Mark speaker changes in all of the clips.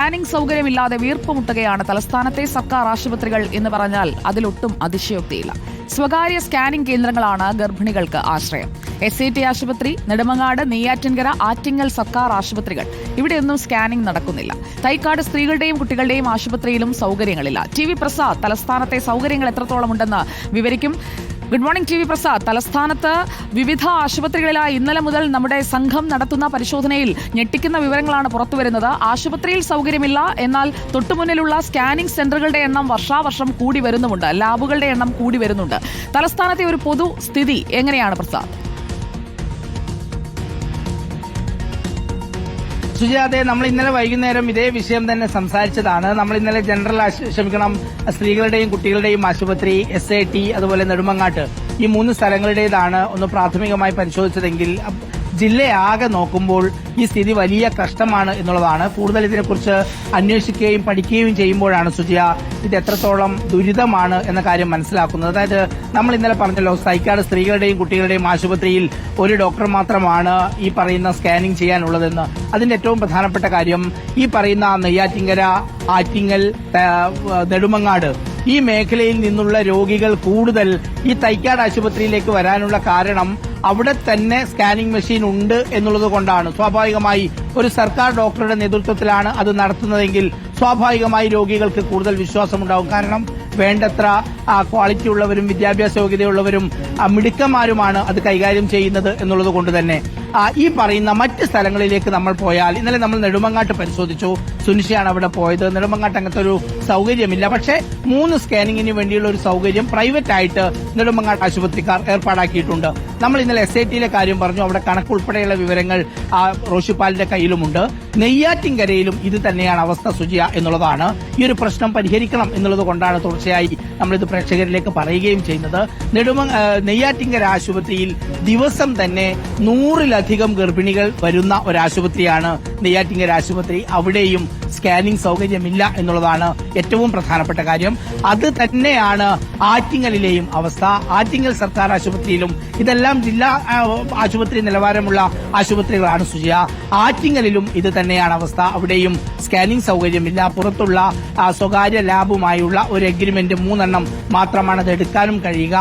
Speaker 1: Scanning സൗകര്യമില്ലാതെ വീർപ്പുമുട്ടുകയാണ് തലസ്ഥാനത്തെ സർക്കാർ ആശുപത്രികൾ എന്ന് പറഞ്ഞാൽ അതിലൊട്ടും അതിശയോക്തിയില്ല. സ്വകാര്യ സ്കാനിംഗ് കേന്ദ്രങ്ങളാണ് ഗർഭിണികൾക്ക് ആശ്രയം. SAT ആശുപത്രി, നെടുമങ്ങാട്, നെയ്യാറ്റിൻകര, ആറ്റിങ്ങൽ സർക്കാർ ആശുപത്രികൾ, ഇവിടെയൊന്നും സ്കാനിംഗ് നടക്കുന്നില്ല. തൈക്കാട് സ്ത്രീകളുടെയും കുട്ടികളുടെയും ആശുപത്രിയിലും സൗകര്യങ്ങളില്ല. TV പ്രസാദ് തലസ്ഥാനത്തെ സൗകര്യങ്ങൾ എത്രത്തോളം ഉണ്ടെന്ന് വിവരിക്കും. Good morning TV Prasad. തലസ്ഥാനത്ത് വിവിധ ആശുപത്രികളിലായി ഇന്നലെ മുതൽ നമ്മുടെ സംഘം നടത്തുന്ന പരിശോധനയിൽ ഞെട്ടിക്കുന്ന വിവരങ്ങളാണ് പുറത്തുവരുന്നത്. ആശുപത്രിയിൽ സൗകര്യമില്ല, എന്നാൽ തൊട്ടുമുന്നിലുള്ള സ്കാനിംഗ് സെന്ററുകളുടെ എണ്ണം വർഷാവർഷം കൂടി വരുന്നുമുണ്ട്, ലാബുകളുടെ എണ്ണം കൂടി വരുന്നുണ്ട്. തലസ്ഥാനത്തെ ഒരു പൊതു സ്ഥിതി എങ്ങനെയാണ് പ്രസാദ്?
Speaker 2: സുജാതെ, നമ്മൾ ഇന്നലെ വൈകുന്നേരം ഇതേ വിഷയം തന്നെ സംസാരിച്ചതാണ്. നമ്മൾ ഇന്നലെ സ്ത്രീകളുടെയും കുട്ടികളുടെയും ആശുപത്രി, SAT, അതുപോലെ നെടുമങ്ങാട്ട്, ഈ 3 സ്ഥലങ്ങളുടേതാണ് ഒന്ന് പ്രാഥമികമായി പരിശോധിച്ചതെങ്കിൽ ജില്ലയാകെ നോക്കുമ്പോൾ ഈ സ്ഥിതി വലിയ കഷ്ടമാണ് എന്നുള്ളതാണ്. കൂടുതൽ ഇതിനെക്കുറിച്ച് അന്വേഷിക്കുകയും പഠിക്കുകയും ചെയ്യുമ്പോഴാണ് സുജിയ ഇത് എത്രത്തോളം ദുരിതമാണ് എന്ന കാര്യം മനസ്സിലാക്കുന്നത്. അതായത് നമ്മൾ ഇന്നലെ പറഞ്ഞല്ലോ, തൈക്കാട് സ്ത്രീകളുടെയും കുട്ടികളുടെയും ആശുപത്രിയിൽ ഒരു ഡോക്ടർ മാത്രമാണ് ഈ പറയുന്ന സ്കാനിംഗ് ചെയ്യാനുള്ളതെന്ന്. അതിന്റെ ഏറ്റവും പ്രധാനപ്പെട്ട കാര്യം, ഈ പറയുന്ന നെയ്യാറ്റിങ്കര, ആറ്റിങ്ങൽ, നെടുമങ്ങാട് ഈ മേഖലയിൽ നിന്നുള്ള രോഗികൾ കൂടുതൽ ഈ തൈക്കാട് ആശുപത്രിയിലേക്ക് വരാനുള്ള കാരണം അവിടെ തന്നെ സ്കാനിംഗ് മെഷീൻ ഉണ്ട് എന്നുള്ളത് കൊണ്ടാണ്. സ്വാഭാവികമായി ഒരു സർക്കാർ ഡോക്ടറുടെ നേതൃത്വത്തിലാണ് അത് നടത്തുന്നതെങ്കിൽ സ്വാഭാവികമായി രോഗികൾക്ക് കൂടുതൽ വിശ്വാസമുണ്ടാകും. കാരണം വേണ്ടത്ര ക്വാളിറ്റി ഉള്ളവരും വിദ്യാഭ്യാസ യോഗ്യതയുള്ളവരും മിടുക്കന്മാരുമാണ് അത് കൈകാര്യം ചെയ്യുന്നത് എന്നുള്ളത് കൊണ്ട് തന്നെ ഈ പറയുന്ന മറ്റ് സ്ഥലങ്ങളിലേക്ക് നമ്മൾ പോയാൽ, ഇന്നലെ നമ്മൾ നെടുമങ്ങാട്ട് പരിശോധിച്ചു, സുനിഷയാണ് അവിടെ പോയത്. നെടുമങ്ങാട്ട് അങ്ങനത്തെ ഒരു സൗകര്യമില്ല. പക്ഷേ 3 സ്കാനിങ്ങിന് വേണ്ടിയുള്ള ഒരു സൗകര്യം പ്രൈവറ്റ് ആയിട്ട് നെടുമങ്ങാട്ട് ആശുപത്രിക്കാർ ഏർപ്പാടാക്കിയിട്ടുണ്ട്. നമ്മൾ ഇന്നലെ SATയിലെ കാര്യം പറഞ്ഞു. അവിടെ കണക്കുൾപ്പെടെയുള്ള വിവരങ്ങൾ റോഷിപ്പാലിന്റെ കയ്യിലുമുണ്ട്. നെയ്യാറ്റിൻകരയിലും ഇത് തന്നെയാണ് അവസ്ഥ സുജിയ എന്നുള്ളതാണ്. ഈ ഒരു പ്രശ്നം പരിഹരിക്കണം എന്നുള്ളത് കൊണ്ടാണ് തുടർച്ചയായി നമ്മളിത് പ്രേക്ഷകരിലേക്ക് പറയുകയും ചെയ്യുന്നത്. നെയ്യാറ്റിൻകര ആശുപത്രിയിൽ ദിവസം തന്നെ 100-ലധികം ഗർഭിണികൾ വരുന്ന ഒരാശുപത്രിയാണ് നെയ്യാറ്റിൻകര ആശുപത്രി. അവിടെയും സ്കാനിംഗ് സൗകര്യമില്ല എന്നുള്ളതാണ് ഏറ്റവും പ്രധാനപ്പെട്ട കാര്യം. അത് തന്നെയാണ് ആറ്റിങ്ങലിലെയും അവസ്ഥ. ആറ്റിങ്ങൽ സർക്കാർ ആശുപത്രിയിലും, ഇതെല്ലാം ജില്ലാ ആശുപത്രി നിലവാരമുള്ള ആശുപത്രികളാണ് സുജിയ. ആറ്റിങ്ങലിലും ഇത് തന്നെയാണ് അവസ്ഥ. അവിടെയും സ്കാനിംഗ് സൗകര്യമില്ല. പുറത്തുള്ള സ്വകാര്യ ലാബുമായുള്ള ഒരു എഗ്രിമെന്റ് 3 എണ്ണം മാത്രമാണ് അത് എടുക്കാനും കഴിയുക.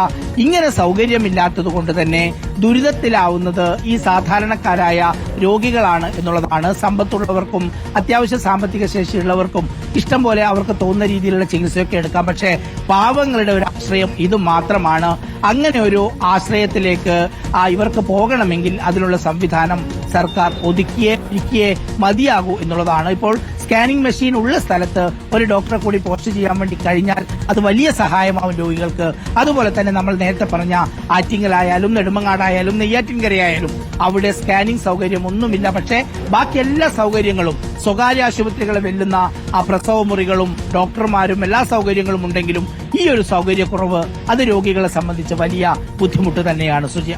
Speaker 2: ഇങ്ങനെ സൗകര്യമില്ലാത്തത് കൊണ്ട് തന്നെ ദുരിതത്തിലാവുന്നത് ഈ സാധാരണക്കാരായ രോഗികളാണ് എന്നുള്ളതാണ്. സമ്പത്തുള്ളവർക്കും അത്യാവശ്യ സാമ്പത്തിക ശേഷിയുള്ളവർക്കും ഇഷ്ടം പോലെ അവർക്ക് തോന്നുന്ന രീതിയിലുള്ള ചികിത്സയൊക്കെ എടുക്കാം. പക്ഷേ പാവങ്ങളുടെ ഒരു ആശ്രയം ഇത് മാത്രമാണ്. അങ്ങനെ ഒരു ആശ്രയത്തിലേക്ക് ഇവർക്ക് പോകണമെങ്കിൽ അതിനുള്ള സംവിധാനം സർക്കാർ ഒതുക്കിയേ മതിയാകൂ എന്നുള്ളതാണ്. ഇപ്പോൾ സ്കാനിംഗ് മെഷീൻ ഉള്ള സ്ഥലത്ത് ഒരു ഡോക്ടറെ കൂടി പോസ്റ്റ് ചെയ്യാൻ വേണ്ടി കഴിഞ്ഞാൽ അത് വലിയ സഹായമാവും രോഗികൾക്ക്. അതുപോലെ തന്നെ നമ്മൾ നേരത്തെ പറഞ്ഞ ആറ്റിങ്ങലായാലും നെടുമങ്ങാടായാലും നെയ്യാറ്റിൻകരയായാലും അവിടെ സ്കാനിംഗ് സൗകര്യം ഒന്നുമില്ല. പക്ഷേ ബാക്കി എല്ലാ സൗകര്യങ്ങളും സ്വകാര്യ ആശുപത്രികളെ വെല്ലുന്ന പ്രസവ മുറികളും ഡോക്ടർമാരും എല്ലാ സൗകര്യങ്ങളും ഉണ്ടെങ്കിലും ഈ ഒരു സൗകര്യക്കുറവ് അത് രോഗികളെ സംബന്ധിച്ച് വലിയ ബുദ്ധിമുട്ട് തന്നെയാണ് സുജിയ.